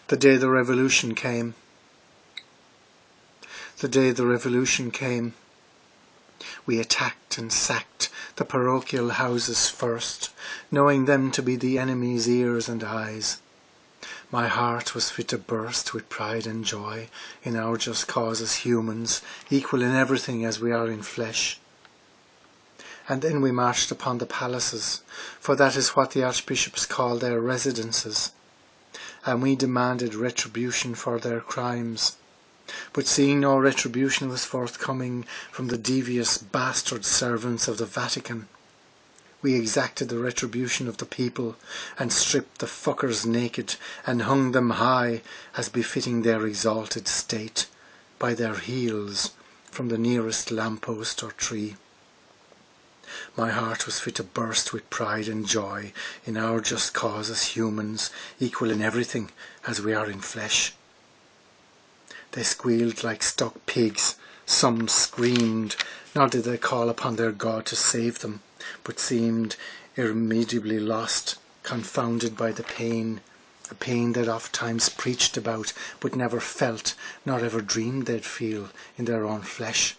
The day the revolution came. The day the revolution came. We attacked and sacked the parochial houses first, knowing them to be the enemy's ears and eyes. My heart was fit to burst with pride and joy in our just cause as humans, equal in everything as we are in flesh. And then we marched upon the palaces, for that is what the archbishops call their residences, and we demanded retribution for their crimes. But seeing no retribution was forthcoming from the devious bastard servants of the Vatican, we exacted the retribution of the people, and stripped the fuckers naked, and hung them high, as befitting their exalted state, by their heels from the nearest lamppost or tree. My heart was fit to burst with pride and joy in our just cause as humans, equal in everything as we are in flesh. They squealed like stuck pigs, some screamed, nor did they call upon their God to save them, but seemed irremediably lost, confounded by the pain, a pain that oft times preached about, but never felt, nor ever dreamed they'd feel in their own flesh.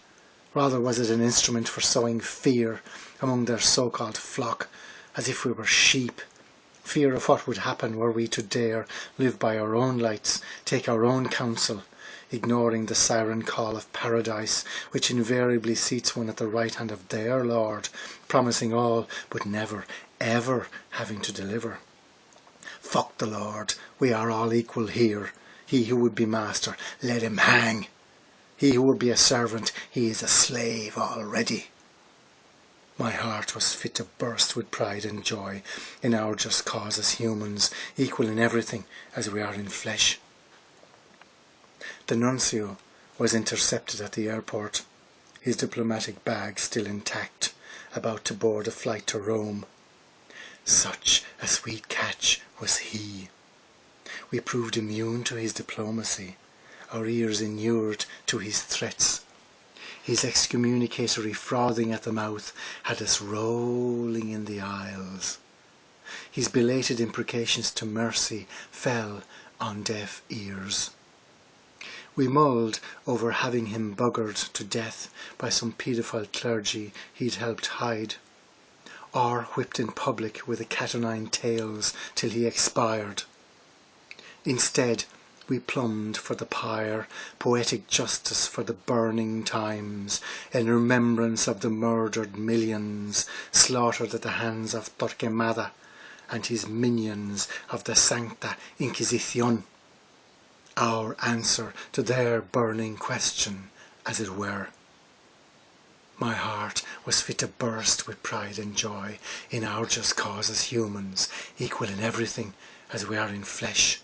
Rather was it an instrument for sowing fear among their so-called flock, as if we were sheep. Fear of what would happen were we to dare live by our own lights, take our own counsel, ignoring the siren call of paradise, which invariably seats one at the right hand of their Lord, promising all, but never, ever having to deliver. Fuck the Lord, we are all equal here. He who would be master, let him hang. He who would be a servant, he is a slave already. My heart was fit to burst with pride and joy in our just cause as humans, equal in everything as we are in flesh. The nuncio was intercepted at the airport, his diplomatic bag still intact, about to board a flight to Rome. Such a sweet catch was he. We proved immune to his diplomacy, our ears inured to his threats. His excommunicatory frothing at the mouth had us rolling in the aisles. His belated imprecations to mercy fell on deaf ears. We mulled over having him buggered to death by some paedophile clergy he'd helped hide, or whipped in public with a cat o' nine tails till he expired. Instead, we plumbed for the pyre, poetic justice for the burning times, in remembrance of the murdered millions slaughtered at the hands of Torquemada and his minions of the Sancta Inquisición. Our answer to their burning question, as it were. My heart was fit to burst with pride and joy in our just cause as humans, equal in everything as we are in flesh.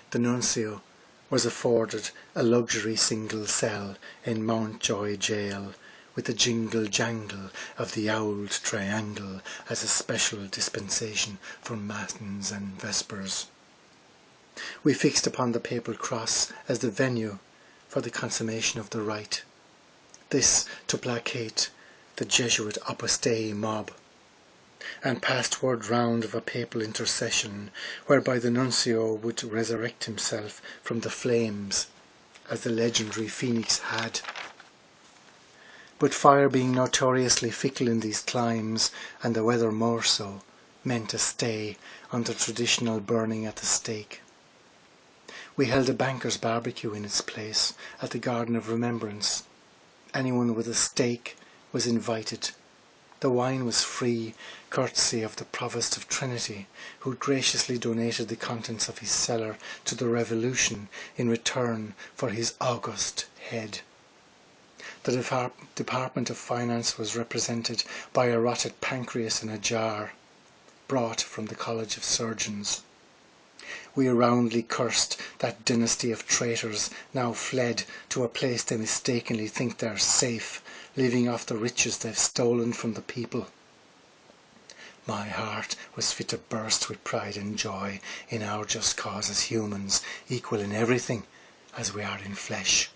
The nuncio was afforded a luxury single cell in Mountjoy jail, with the jingle-jangle of the old triangle as a special dispensation for matins and vespers. We fixed upon the papal cross as the venue for the consummation of the rite, this to placate the Jesuit apostate mob, and passed word round of a papal intercession whereby the nuncio would resurrect himself from the flames, as the legendary phoenix had. But fire being notoriously fickle in these climes, and the weather more so, meant a stay on the traditional burning at the stake. We held a banker's barbecue in its place at the Garden of Remembrance. Anyone with a stake was invited. The wine was free, courtesy of the Provost of Trinity, who graciously donated the contents of his cellar to the Revolution in return for his august head. The Department of Finance was represented by a rotted pancreas in a jar, brought from the College of Surgeons. We roundly cursed that dynasty of traitors now fled to a place they mistakenly think they're safe, living off the riches they've stolen from the people. My heart was fit to burst with pride and joy in our just cause as humans, equal in everything as we are in flesh.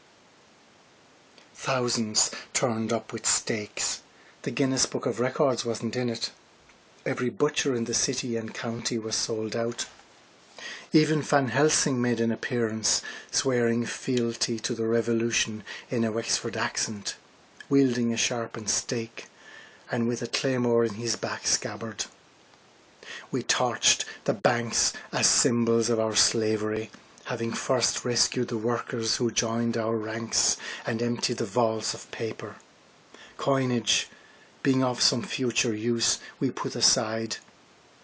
Thousands turned up with stakes. The Guinness Book of Records wasn't in it. Every butcher in the city and county was sold out. Even Van Helsing made an appearance, swearing fealty to the revolution in a Wexford accent, wielding a sharpened stake, and with a claymore in his back scabbard. We torched the banks as symbols of our slavery, having first rescued the workers who joined our ranks and emptied the vaults of paper. Coinage, being of some future use, we put aside.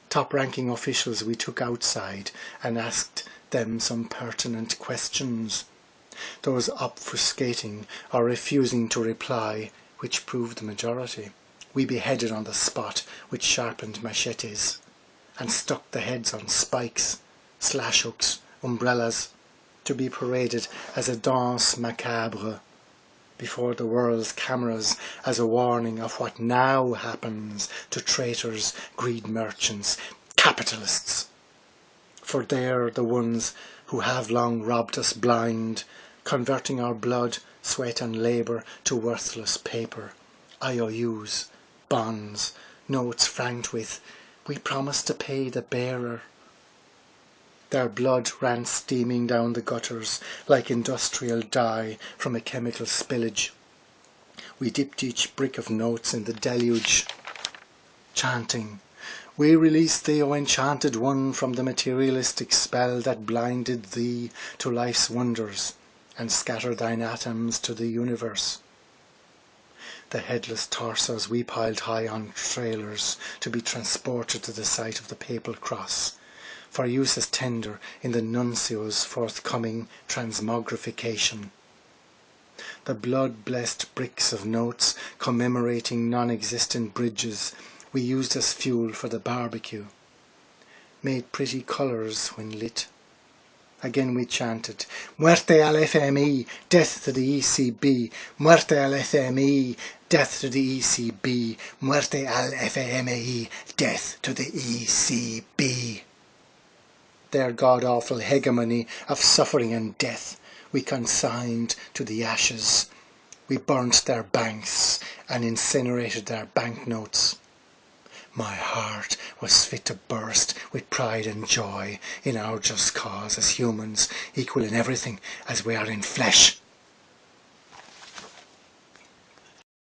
Top-ranking officials we took outside and asked them some pertinent questions, those obfuscating or refusing to reply, which proved the majority. We beheaded on the spot with sharpened machetes, and stuck the heads on spikes, slash hooks, umbrellas, to be paraded as a danse macabre before the world's cameras, as a warning of what now happens to traitors, greed merchants, capitalists. For they're the ones who have long robbed us blind, converting our blood, sweat and labour to worthless paper, IOUs, bonds, notes franked with, "We promise to pay the bearer." Their blood ran steaming down the gutters like industrial dye from a chemical spillage. We dipped each brick of notes in the deluge, chanting, "We release thee, O enchanted one, from the materialistic spell that blinded thee to life's wonders, and scatter thine atoms to the universe." The headless torsos we piled high on trailers to be transported to the site of the papal cross, for use as tender in the nuncio's forthcoming transmogrification. The blood-blessed bricks of notes commemorating non-existent bridges we used as fuel for the barbecue, made pretty colours when lit. Again we chanted, "Muerte al FME, death to the ECB, muerte al FME, death to the ECB, muerte al FME, death to the ECB." Their god-awful hegemony of suffering and death we consigned to the ashes. We burnt their banks and incinerated their banknotes. My heart was fit to burst with pride and joy in our just cause as humans, equal in everything as we are in flesh.